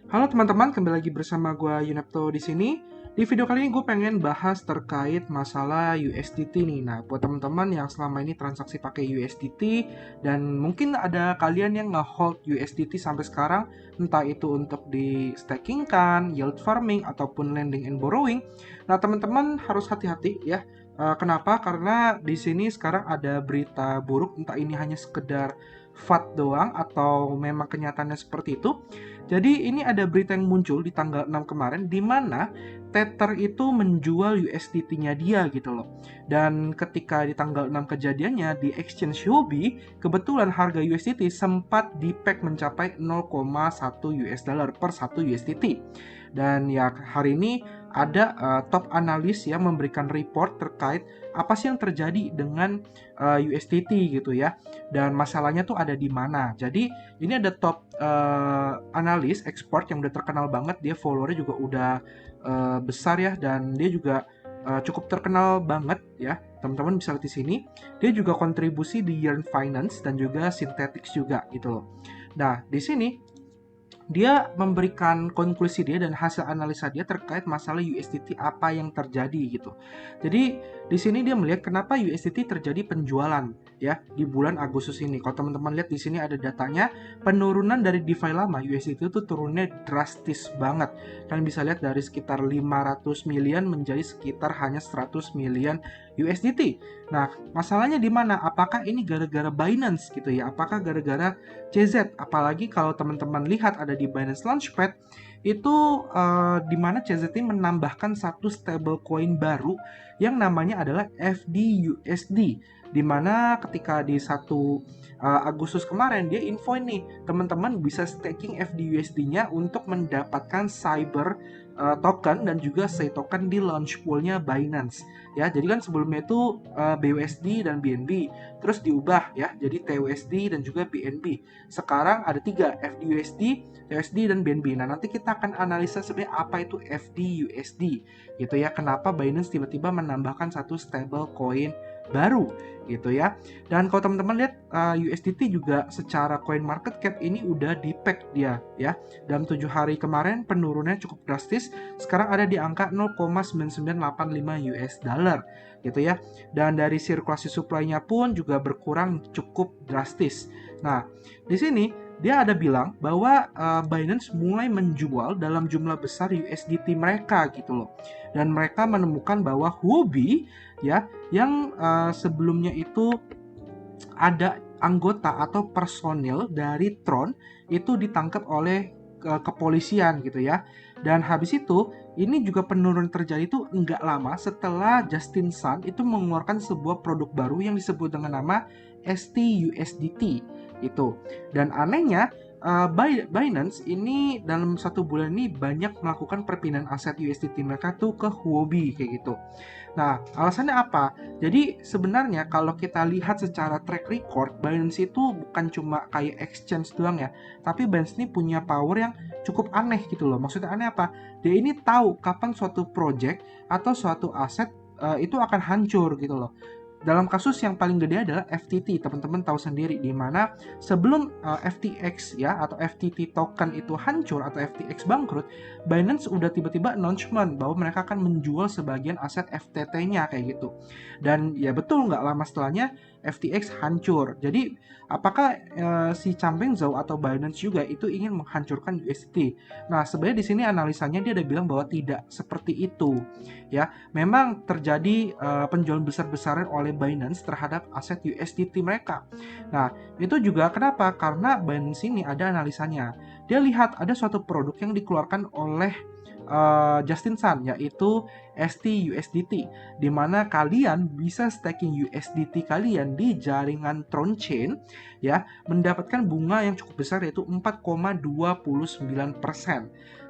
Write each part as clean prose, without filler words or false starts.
Halo teman-teman, kembali lagi bersama gue Yunapto di sini. Di video kali ini gue pengen bahas terkait masalah USDT nih. Nah, buat teman-teman yang selama ini transaksi pakai USDT dan mungkin ada kalian yang nge-hold USDT sampai sekarang, entah itu untuk di staking kan, yield farming ataupun lending and borrowing. Nah, teman-teman harus hati-hati ya. Kenapa? Karena di sini sekarang ada berita buruk, entah ini hanya sekedar FUD doang atau memang kenyataannya seperti itu. Jadi ini ada berita yang muncul di tanggal 6 kemarin di mana Tether itu menjual USDT-nya dia gitu loh. Dan ketika di tanggal 6 kejadiannya di exchange Huobi, kebetulan harga USDT sempat di-peg mencapai 0,1 US dollar per 1 USDT. Dan ya hari ini ada top analis yang memberikan report terkait apa sih yang terjadi dengan USDT gitu ya. Dan masalahnya tuh ada di mana. Jadi ini ada top analis export yang udah terkenal banget, dia followernya juga udah besar ya, dan dia juga cukup terkenal banget ya. Teman-teman bisa lihat di sini, dia juga kontribusi di Yearn Finance dan juga Synthetics juga gitu loh. Nah, di sini dia memberikan konklusi dia dan hasil analisa dia terkait masalah USDT apa yang terjadi gitu. Jadi di sini dia melihat kenapa USDT terjadi penjualan ya di bulan Agustus ini. Kalau teman-teman lihat di sini ada datanya, penurunan dari DeFi lama USDT itu turunnya drastis banget. Kalian bisa lihat dari sekitar 500 million menjadi sekitar hanya 100 million USDT. Nah, masalahnya di mana? Apakah ini gara-gara Binance gitu ya? Apakah gara-gara CZ? Apalagi kalau teman-teman lihat ada di Binance Launchpad, itu di mana CZ ini menambahkan satu stablecoin baru yang namanya adalah FDUSD, di mana ketika di 1 Agustus kemarin dia info nih teman-teman bisa staking FDUSD-nya untuk mendapatkan cyber token dan juga say token di launch pool-nya Binance ya. Jadi kan sebelumnya itu BUSD dan BNB, terus diubah ya jadi TUSD dan juga BNB. Sekarang ada 3, FDUSD, TUSD dan BNB. Nah, nanti kita akan analisa sebenarnya apa itu FDUSD gitu ya. Kenapa Binance tiba-tiba menambahkan satu stable coin baru gitu ya. Dan kalau teman-teman lihat USDT juga secara coin market cap ini udah di-peg dia ya. Dalam 7 hari kemarin penurunannya cukup drastis. Sekarang ada di angka 0,9985 US dollar gitu ya. Dan dari sirkulasi supply-nya pun juga berkurang cukup drastis. Nah, di sini dia ada bilang bahwa Binance mulai menjual dalam jumlah besar USDT mereka gitu loh. Dan mereka menemukan bahwa Huobi ya yang sebelumnya itu ada anggota atau personil dari Tron itu ditangkap oleh kepolisian gitu ya. Dan habis itu ini juga penurunan terjadi itu enggak lama setelah Justin Sun itu mengeluarkan sebuah produk baru yang disebut dengan nama STUSDT itu. Dan anehnya Binance ini dalam 1 bulan ini banyak melakukan perpindahan aset USDT mereka tuh ke Huobi kayak gitu. Nah, alasannya apa? Jadi sebenarnya kalau kita lihat secara track record, Binance itu bukan cuma kayak exchange doang ya, tapi Binance ini punya power yang cukup aneh gitu loh. Maksudnya aneh apa? Dia ini tahu kapan suatu project atau suatu aset itu akan hancur gitu loh. Dalam kasus yang paling gede adalah FTT, teman-teman tahu sendiri di mana sebelum FTX ya atau FTT token itu hancur atau FTX bangkrut, Binance udah tiba-tiba announcement bahwa mereka akan menjual sebagian aset FTT-nya kayak gitu. Dan ya betul nggak lama setelahnya FTX hancur. Jadi apakah si Changpeng Zhao atau Binance juga itu ingin menghancurkan USDT? Nah, sebenarnya di sini analisanya dia ada bilang bahwa tidak seperti itu. Ya, memang terjadi penjualan besar-besaran oleh Binance terhadap aset USDT mereka. Nah, itu juga kenapa? Karena Binance ini ada analisanya. Dia lihat ada suatu produk yang dikeluarkan oleh Justin Sun yaitu STUSDT, di mana kalian bisa staking USDT kalian di jaringan Tron Chain ya mendapatkan bunga yang cukup besar yaitu 4,29%.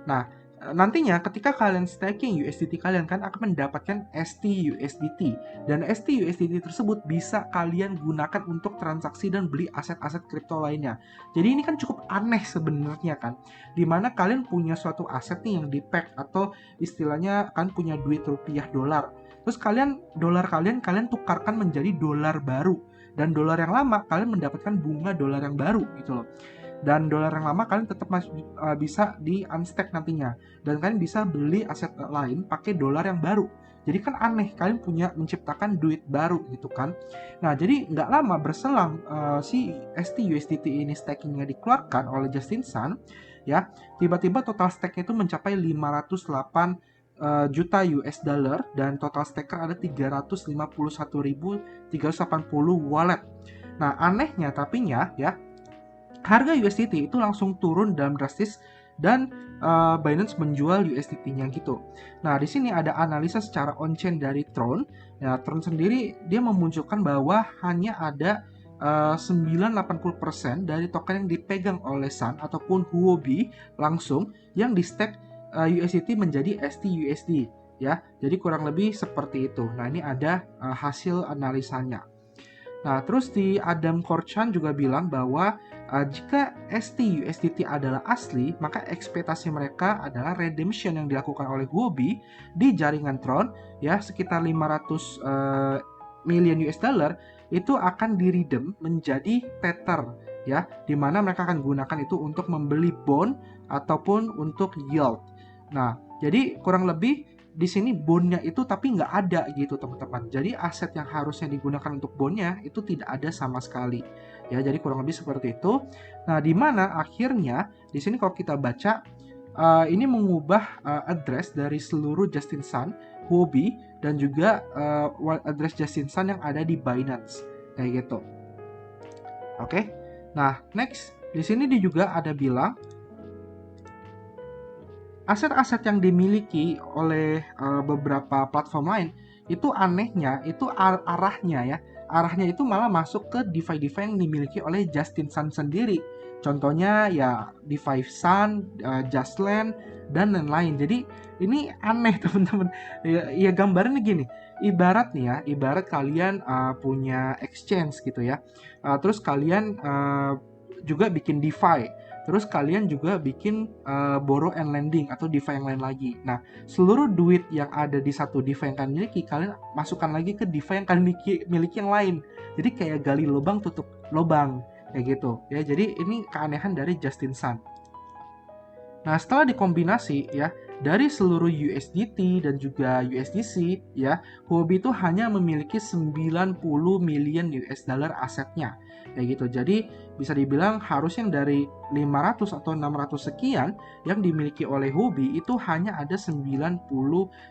Nah, nantinya ketika kalian staking USDT kalian kan akan mendapatkan STUSDT, dan STUSDT tersebut bisa kalian gunakan untuk transaksi dan beli aset-aset kripto lainnya. Jadi ini kan cukup aneh sebenarnya kan, dimana kalian punya suatu aset nih yang di-peg atau istilahnya kan punya duit rupiah dolar, terus dolar kalian tukarkan menjadi dolar baru, dan dolar yang lama kalian mendapatkan bunga dolar yang baru gitu loh. dan dolar yang lama kalian tetap masih bisa di unstack nantinya, dan kalian bisa beli aset lain pakai dolar yang baru. Jadi kan aneh, kalian punya menciptakan duit baru gitu kan. Nah, jadi nggak lama berselang si ST-USDT ini stakingnya dikeluarkan oleh Justin Sun, ya, tiba-tiba total stake-nya itu mencapai 508 juta US dollar dan total staker ada 351.380 wallet. Nah, anehnya tapinya ya, harga USDT itu langsung turun dalam drastis dan Binance menjual USDT-nya gitu. Nah, di sini ada analisa secara on-chain dari Tron. Ya, Tron sendiri dia memunculkan bahwa hanya ada 9-80% dari token yang dipegang oleh Sun ataupun Huobi langsung yang di-stake USDT menjadi ST-USD ya. Jadi kurang lebih seperti itu. Nah, ini ada hasil analisanya. Nah, terus di Adam Korchan juga bilang bahwa jika ST-USDT adalah asli, maka ekspektasi mereka adalah redemption yang dilakukan oleh Huobi di jaringan Tron ya sekitar 500 million US dollar itu akan diredeem menjadi Tether ya, di mana mereka akan gunakan itu untuk membeli bond ataupun untuk yield. Nah, jadi kurang lebih di sini bondnya itu tapi nggak ada gitu teman-teman. Jadi aset yang harusnya digunakan untuk bondnya itu tidak ada sama sekali. Ya, jadi kurang lebih seperti itu. Nah, di mana akhirnya di sini kalau kita baca ini mengubah address dari seluruh Justin Sun, Huobi, dan juga address Justin Sun yang ada di Binance kayak gitu. Oke. Nah, next di sini dia juga ada bilang aset-aset yang dimiliki oleh beberapa platform lain itu anehnya itu arahnya itu malah masuk ke DeFi yang dimiliki oleh Justin Sun sendiri. Contohnya ya DeFi Sun, Justland, dan lain-lain. Jadi ini aneh teman-teman. Ya gambarnya gini. Ibarat kalian punya exchange gitu ya. Terus kalian juga bikin DeFi. Terus kalian juga bikin borrow and lending atau DeFi yang lain lagi. Nah, seluruh duit yang ada di satu DeFi yang kalian miliki, kalian masukkan lagi ke DeFi yang kalian miliki yang lain. Jadi kayak gali lubang tutup lubang kayak gitu. Ya, jadi ini keanehan dari Justin Sun. Nah, setelah dikombinasi ya dari seluruh USDT dan juga USDC ya, Huobi itu hanya memiliki 90 million US dollar asetnya. Kayak gitu. Jadi bisa dibilang harusnya dari 500 atau 600 sekian yang dimiliki oleh Huobi itu hanya ada 90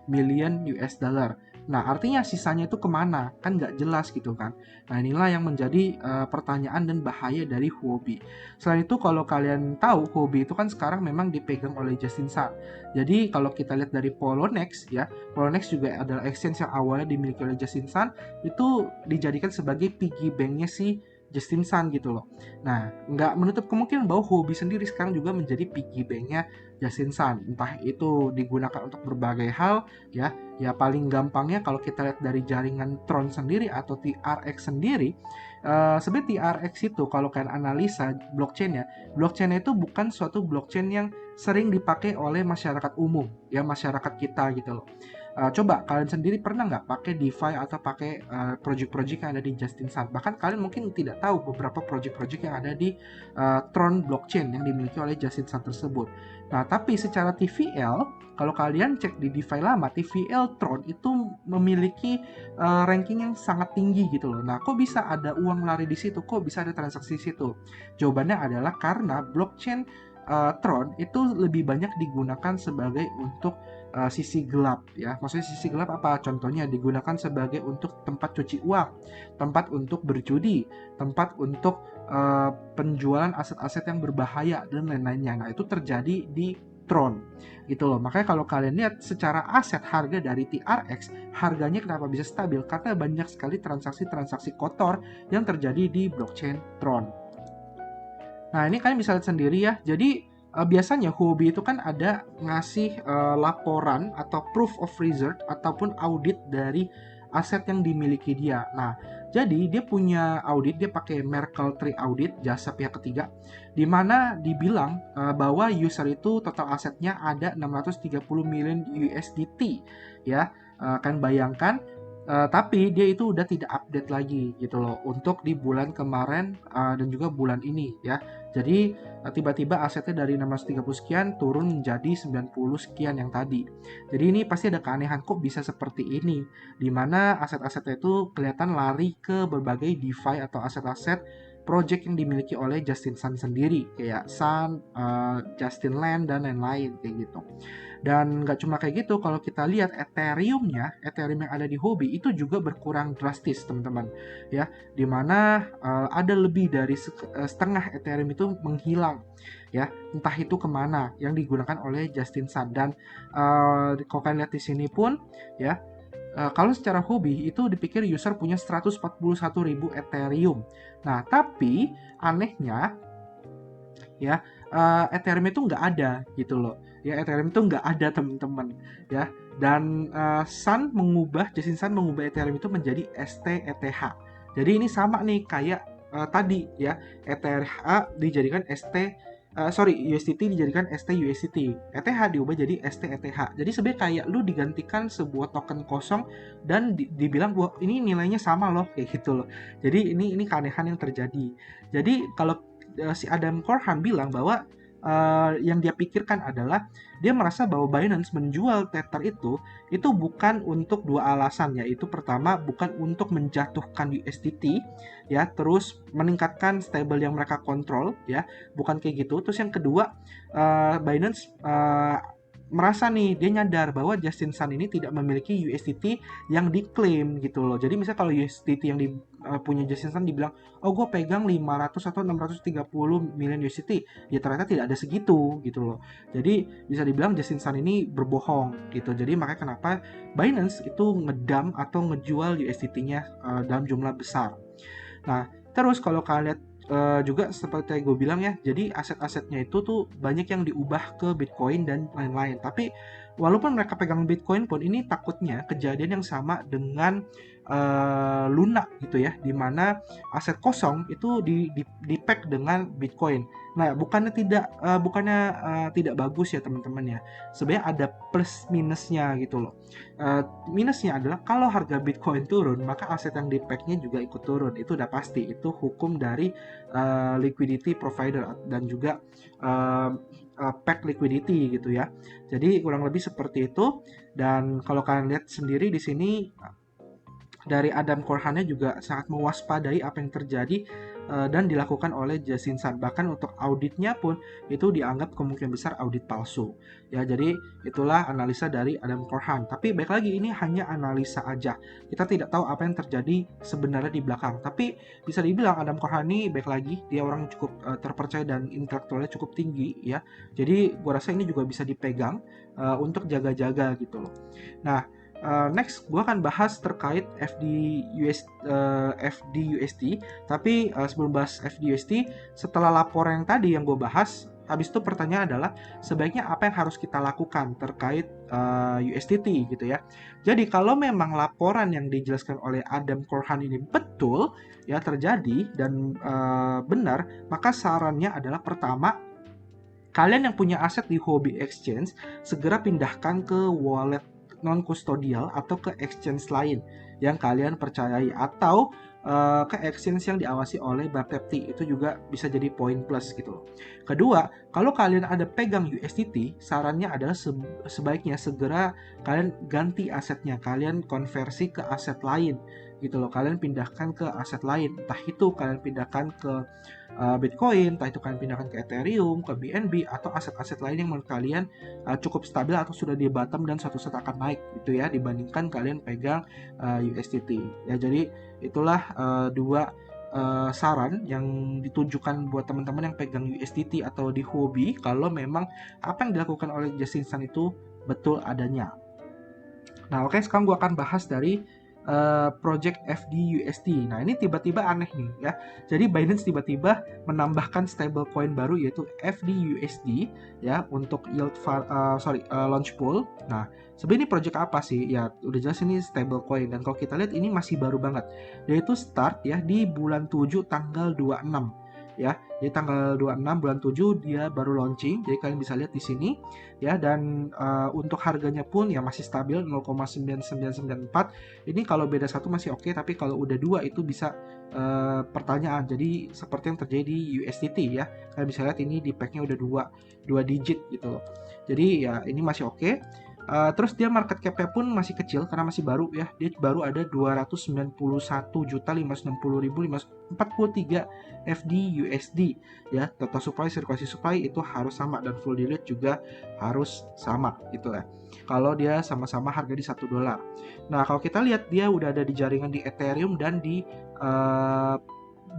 million US dollar. Nah, artinya sisanya itu kemana? Kan nggak jelas gitu kan. Nah, inilah yang menjadi pertanyaan dan bahaya dari Huobi. Selain itu, kalau kalian tahu, Huobi itu kan sekarang memang dipegang oleh Justin Sun. Jadi, kalau kita lihat dari Poloniex, ya, Poloniex juga adalah exchange yang awalnya dimiliki oleh Justin Sun, itu dijadikan sebagai piggy bank-nya si Justin Sun gitu loh. Nah, nggak menutup kemungkinan bahwa Huobi sendiri sekarang juga menjadi piggy bank-nya Justin Sun. Entah itu digunakan untuk berbagai hal, ya paling gampangnya kalau kita lihat dari jaringan Tron sendiri atau TRX sendiri, sebenarnya TRX itu kalau kalian analisa blockchain-nya itu bukan suatu blockchain yang sering dipakai oleh masyarakat umum, ya masyarakat kita gitu loh. Coba kalian sendiri pernah nggak pakai DeFi atau pakai project-project yang ada di Justin Sun? Bahkan kalian mungkin tidak tahu beberapa project-project yang ada di Tron blockchain yang dimiliki oleh Justin Sun tersebut. Nah, tapi secara TVL, kalau kalian cek di DeFi lama, TVL Tron itu memiliki ranking yang sangat tinggi gitu loh. Nah, kok bisa ada uang lari di situ? Kok bisa ada transaksi di situ? Jawabannya adalah karena blockchain Tron itu lebih banyak digunakan sebagai untuk sisi gelap ya. Maksudnya sisi gelap apa? Contohnya digunakan sebagai untuk tempat cuci uang, tempat untuk berjudi, tempat untuk penjualan aset-aset yang berbahaya dan lain-lainnya. Nah, itu terjadi di Tron gitu loh. Makanya kalau kalian lihat secara aset harga dari TRX, harganya kenapa bisa stabil? Karena banyak sekali transaksi-transaksi kotor yang terjadi di blockchain Tron. Nah, ini kalian bisa lihat sendiri ya. Jadi biasanya Huobi itu kan ada ngasih laporan atau proof of reserve ataupun audit dari aset yang dimiliki dia. Nah, jadi dia punya audit, dia pakai Merkle Tree Audit, jasa pihak ketiga, di mana dibilang bahwa user itu total asetnya ada 630 million USDT. Ya, kan bayangkan Tapi dia itu udah tidak update lagi gitu loh untuk di bulan kemarin dan juga bulan ini ya. Jadi tiba-tiba asetnya dari 630 sekian turun menjadi 90 sekian yang tadi. Jadi ini pasti ada keanehan kok bisa seperti ini, di mana aset-asetnya itu kelihatan lari ke berbagai DeFi atau aset-aset project yang dimiliki oleh Justin Sun sendiri, kayak Sun, Justin Land, dan lain-lain kayak gitu. Dan nggak cuma kayak gitu, kalau kita lihat Ethereum yang ada di Huobi itu juga berkurang drastis, teman-teman. Ya, dimana ada lebih dari setengah Ethereum itu menghilang. Ya, entah itu kemana yang digunakan oleh Justin Sun. Dan kalau kalian lihat di sini pun, ya, kalau secara hobi itu dipikir user punya 141.000 Ethereum. Nah, tapi anehnya ya Ethereum itu nggak ada gitu loh ya. Ethereum itu nggak ada, teman-teman, ya. Dan Justin Sun mengubah Ethereum itu menjadi ST-ETH. Jadi ini sama nih kayak tadi ya, ETH dijadikan USDT dijadikan ST-USDT, ETH diubah jadi ST-ETH. Jadi sebenarnya kayak lu digantikan sebuah token kosong dan dibilang bahwa ini nilainya sama loh, kayak gitu loh. Jadi ini keanehan yang terjadi. Jadi kalau si Adam Korhan bilang bahwa yang dia pikirkan adalah dia merasa bahwa Binance menjual Tether itu bukan untuk dua alasan, yaitu pertama bukan untuk menjatuhkan USDT ya, terus meningkatkan stable yang mereka kontrol ya, bukan kayak gitu. Terus yang kedua, Binance merasa nih, dia nyadar bahwa Justin Sun ini tidak memiliki USDT yang diklaim gitu loh. Jadi misalnya kalau USDT yang punya Justin Sun dibilang, oh gue pegang 500 atau 630 million USDT, ya ternyata tidak ada segitu gitu loh. Jadi bisa dibilang Justin Sun ini berbohong gitu. Jadi makanya kenapa Binance itu ngedam atau ngejual USDT-nya dalam jumlah besar. Nah, terus kalau kalian lihat juga seperti yang gue bilang ya, jadi aset-asetnya itu tuh banyak yang diubah ke Bitcoin dan lain-lain. Tapi walaupun mereka pegang Bitcoin pun, ini takutnya kejadian yang sama dengan Luna gitu ya, dimana aset kosong itu di-pack dengan Bitcoin. Nah, bukannya tidak bagus ya, teman-teman ya. Sebenarnya ada plus minusnya gitu loh. Minusnya adalah kalau harga Bitcoin turun, maka aset yang di-pack-nya juga ikut turun. Itu udah pasti, itu hukum dari liquidity provider dan juga pack liquidity gitu ya. Jadi kurang lebih seperti itu. Dan kalau kalian lihat sendiri di sini, dari Adam Korhannya juga sangat mewaspadai apa yang terjadi dan dilakukan oleh Justin Sun. Bahkan untuk auditnya pun itu dianggap kemungkinan besar audit palsu. Ya, jadi itulah analisa dari Adam Korhan. Tapi baik lagi, ini hanya analisa aja. Kita tidak tahu apa yang terjadi sebenarnya di belakang. Tapi bisa dibilang Adam Korhan ini baik lagi, dia orang cukup terpercaya dan intelektualnya cukup tinggi ya. Jadi gua rasa ini juga bisa dipegang untuk jaga-jaga gitu loh. Nah, next, gue akan bahas terkait FDUSD. Tapi sebelum bahas FDUSD, setelah laporan yang tadi yang gue bahas, habis itu pertanyaan adalah sebaiknya apa yang harus kita lakukan terkait USDT gitu ya. Jadi kalau memang laporan yang dijelaskan oleh Adam Korhan ini betul ya terjadi dan benar, maka sarannya adalah pertama, kalian yang punya aset di Huobi Exchange segera pindahkan ke wallet non-custodial atau ke exchange lain yang kalian percayai, atau ke exchange yang diawasi oleh Bapepti. Itu juga bisa jadi poin plus gitu loh. Kedua, kalau kalian ada pegang USDT, sarannya adalah sebaiknya segera kalian ganti asetnya, kalian konversi ke aset lain gitu loh. Kalian pindahkan ke aset lain, entah itu kalian pindahkan ke Bitcoin, entah itu kalian pindahkan ke Ethereum, ke BNB, atau aset-aset lain yang menurut kalian cukup stabil atau sudah di bottom dan suatu saat akan naik gitu ya, dibandingkan kalian pegang USDT ya. Jadi itulah dua saran yang ditujukan buat teman-teman yang pegang USDT atau di Huobi, kalau memang apa yang dilakukan oleh Justin Sun itu betul adanya. Nah, oke, sekarang gue akan bahas dari project FDUSD. Nah, ini tiba-tiba aneh nih ya. Jadi Binance tiba-tiba menambahkan stablecoin baru, yaitu FDUSD ya, untuk launch pool. Nah, sebenarnya ini project apa sih? Ya, udah jelas ini stablecoin, dan kalau kita lihat ini masih baru banget. Yaitu start ya di bulan 7 tanggal 26. ya. Jadi tanggal 26 bulan 7 dia baru launching. Jadi kalian bisa lihat di sini ya, dan untuk harganya pun ya masih stabil 0,9994. Ini kalau beda satu masih oke, tapi kalau udah dua itu bisa pertanyaan. Jadi seperti yang terjadi di USDT ya. Kalian bisa lihat ini di packnya udah dua digit gitu loh. Jadi ya ini masih oke. Terus dia market cap-nya pun masih kecil karena masih baru ya. Dia baru ada 291.560.543 FDUSD ya. Total supply, sirkulasi supply itu harus sama, dan full delete juga harus sama gitu ya. Kalau dia sama-sama harga di $1. Nah, kalau kita lihat dia udah ada di jaringan di Ethereum dan di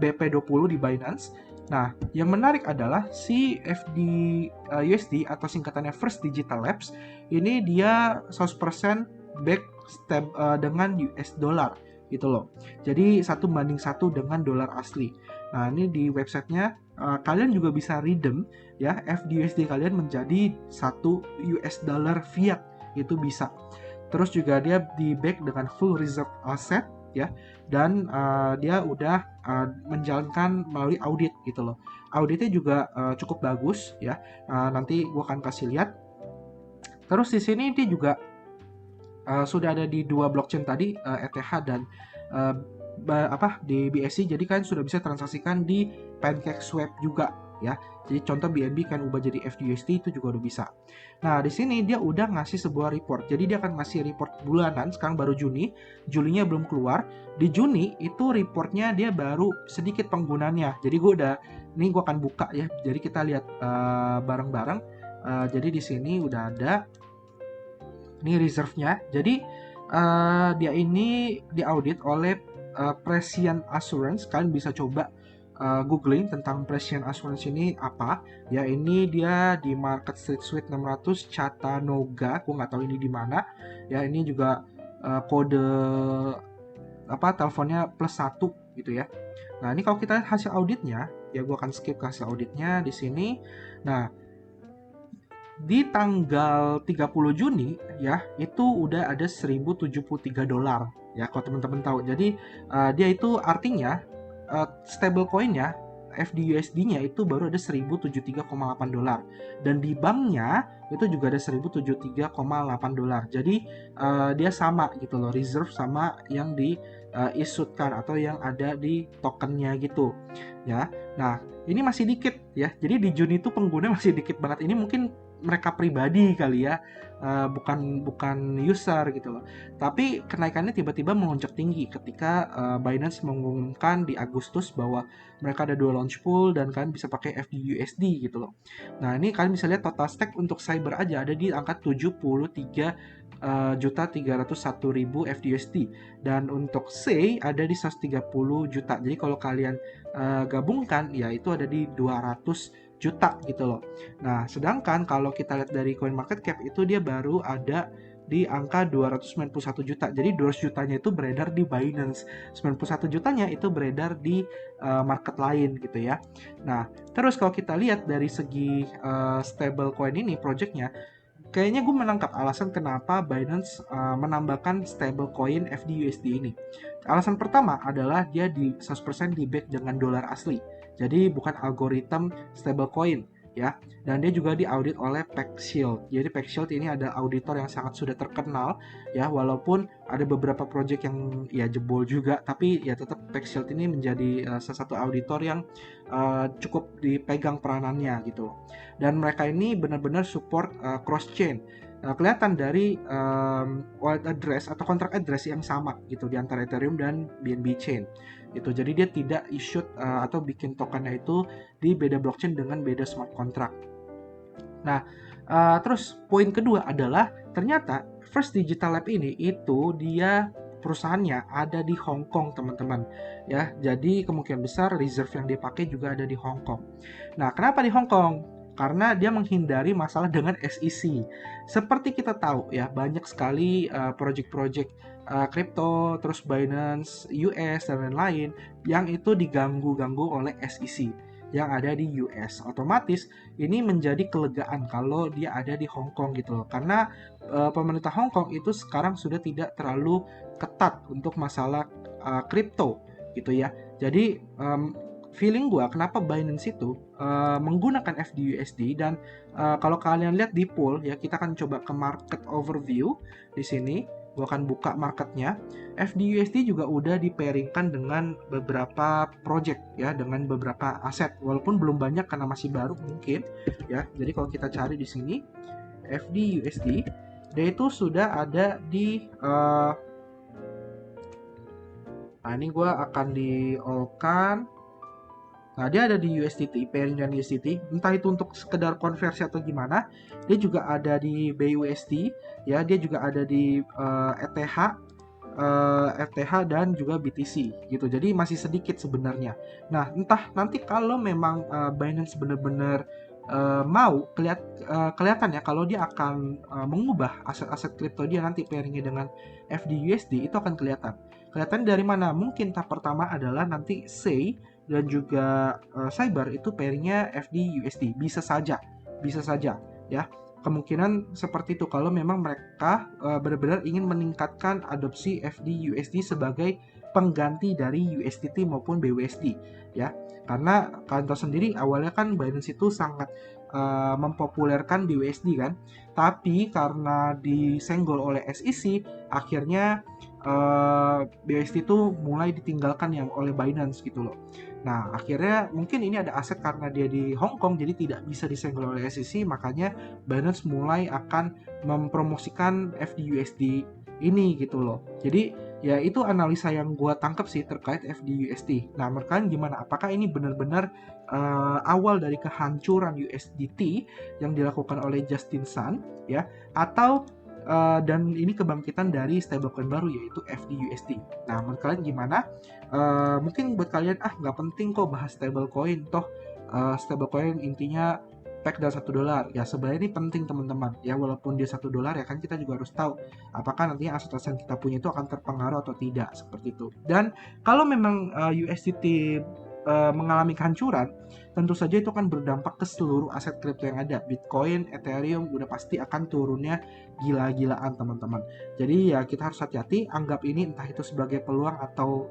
BP20 di Binance. Nah, yang menarik adalah si USD atau singkatannya First Digital Labs ini dia 100% back dengan US dollar gitu loh. Jadi 1:1 dengan dolar asli. Nah, ini di websitenya kalian juga bisa redeem ya FDUSD kalian menjadi 1 US dollar fiat, itu bisa. Terus juga dia di back dengan full reserve asset ya, dan dia udah menjalankan melalui audit gitu loh. Auditnya juga cukup bagus ya. Nanti gue akan kasih lihat. Terus di sini dia juga sudah ada di dua blockchain tadi, ETH dan di BSC. Jadi kan sudah bisa transaksikan di PancakeSwap juga ya. Jadi contoh BNB kan ubah jadi FDUSD itu juga udah bisa. Nah, di sini dia udah ngasih sebuah report. Jadi dia akan ngasih report bulanan, sekarang baru Juni. Julinya belum keluar. Di Juni itu reportnya dia baru sedikit penggunanya. Jadi ini gue akan buka ya. Jadi kita lihat bareng-bareng. Jadi di sini udah ada ini reserve-nya. Jadi dia ini diaudit oleh Prescient Assurance. Kalian bisa coba googling tentang Prescient Assurance ini apa. Ya, ini dia di Market Street Suite 600 Chattanooga. Aku nggak tahu ini di mana. Ya, ini juga kode teleponnya +1 gitu ya. Nah, ini kalau kita lihat hasil auditnya, ya gue akan skip ke hasil auditnya di sini. Nah, di tanggal 30 Juni ya itu udah ada $1.073 ya, kalau teman-teman tahu. Jadi dia itu artinya stable coin-nya FDUSD-nya itu baru ada $1.073,8, dan di banknya itu juga ada $1.073,8. Jadi dia sama gitu loh, reserve sama yang di issuedkan atau yang ada di tokennya gitu ya. Nah, ini masih dikit ya. Jadi di Juni itu pengguna masih dikit banget. Ini mungkin mereka pribadi kali ya, bukan user gitu loh. Tapi kenaikannya tiba-tiba melonjak tinggi ketika Binance mengumumkan di Agustus bahwa mereka ada 2 launch pool dan kalian bisa pakai FDUSD gitu loh. Nah, ini kalian bisa lihat total stake untuk Cyber aja ada di angka 73.301.000 FDUSD, dan untuk SEI ada di 130 juta. Jadi kalau kalian gabungkan ya itu ada di 200 juta gitu loh. Nah, sedangkan kalau kita lihat dari CoinMarketCap itu dia baru ada di angka 291 juta. Jadi 200 jutanya itu beredar di Binance. 91 jutanya itu beredar di market lain gitu ya. Nah, terus kalau kita lihat dari segi stable coin ini projectnya, kayaknya gue menangkap alasan kenapa Binance menambahkan stablecoin FDUSD ini. Alasan pertama adalah dia di 100% di back dengan dolar asli. Jadi bukan algoritma stablecoin ya. Dan dia juga diaudit oleh PackShield. Jadi PackShield ini ada auditor yang sangat sudah terkenal ya, walaupun ada beberapa project yang ya jebol juga, tapi ya tetap PackShield ini menjadi salah satu auditor yang cukup dipegang peranannya gitu. Dan mereka ini benar-benar support cross chain. Kelihatan dari wallet address atau kontrak address yang sama gitu di antara Ethereum dan BNB chain gitu. Jadi dia tidak issued atau bikin tokennya itu di beda blockchain dengan beda smart contract. Nah, terus poin kedua adalah ternyata First Digital Lab ini itu dia perusahaannya ada di Hong Kong, teman-teman ya. Jadi kemungkinan besar reserve yang dipakai juga ada di Hong Kong. Nah, kenapa di Hong Kong? Karena dia menghindari masalah dengan SEC. Seperti kita tahu ya, banyak sekali project-project crypto, terus Binance, US, dan lain-lain yang itu diganggu-ganggu oleh SEC yang ada di US. Otomatis ini menjadi kelegaan kalau dia ada di Hong Kong gitu loh. Karena pemerintah Hong Kong itu sekarang sudah tidak terlalu ketat untuk masalah kripto gitu ya. Jadi feeling gue kenapa Binance itu menggunakan FDUSD, dan kalau kalian lihat di pool ya, kita akan coba ke market overview di sini. Gue akan buka marketnya. FDUSD juga udah di-pairingkan dengan beberapa project ya, dengan beberapa aset, walaupun belum banyak karena masih baru mungkin ya. Jadi kalau kita cari di sini FDUSD, dia itu sudah ada di nah ini gue akan di-all-kan. Nah, dia ada di USDT, pairing dengan USDT, entah itu untuk sekedar konversi atau gimana. Dia juga ada di BUSD, ya, dia juga ada di ETH dan juga BTC gitu. Jadi masih sedikit sebenarnya. Nah, entah nanti kalau memang Binance benar-benar mau kelihatan ya kalau dia akan mengubah aset-aset kripto dia nanti pairingnya dengan FDUSD, itu akan kelihatan. Kelihatan dari mana? Mungkin tahap pertama adalah nanti SEI dan juga Cyber itu pairingnya FDUSD. Bisa saja ya. Kemungkinan seperti itu kalau memang mereka benar-benar ingin meningkatkan adopsi FDUSD sebagai pengganti dari USDT maupun BUSD ya. Karena kalian tahu sendiri awalnya kan Binance itu sangat mempopulerkan BUSD kan. Tapi karena disenggol oleh SEC, akhirnya BUSD itu mulai ditinggalkan yang oleh Binance gitu loh. Nah, akhirnya mungkin ini ada aset karena dia di Hong Kong jadi tidak bisa disenggol oleh SEC, makanya Binance mulai akan mempromosikan FDUSD ini gitu loh. Jadi ya itu analisa yang gue tangkap sih terkait FDUSD. Nah, menurut kalian gimana? Apakah ini benar-benar awal dari kehancuran USDT yang dilakukan oleh Justin Sun ya, atau dan ini kebangkitan dari stablecoin baru yaitu FDUSD. Nah, menurut kalian gimana? Mungkin buat kalian nggak penting kok bahas stablecoin, toh stablecoin intinya peg dan $1 ya. Sebenarnya ini penting teman-teman ya, walaupun dia $1 ya kan, kita juga harus tahu apakah nantinya aset-aset yang kita punya itu akan terpengaruh atau tidak, seperti itu. Dan kalau memang USDT mengalami kehancuran, tentu saja itu akan berdampak ke seluruh aset kripto yang ada. Bitcoin, Ethereum udah pasti akan turunnya gila-gilaan teman-teman. Jadi ya kita harus hati-hati, anggap ini entah itu sebagai peluang atau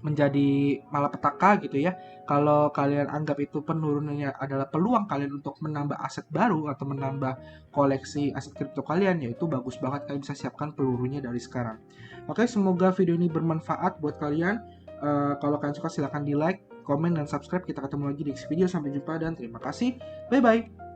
menjadi malapetaka gitu ya. Kalau kalian anggap itu penurunannya adalah peluang kalian untuk menambah aset baru atau menambah koleksi aset kripto kalian, ya itu bagus banget, kalian bisa siapkan pelurunya dari sekarang. Oke, semoga video ini bermanfaat buat kalian. Kalau kalian suka silahkan di like, komen, dan subscribe. Kita ketemu lagi di next video. Sampai jumpa dan terima kasih. Bye-bye.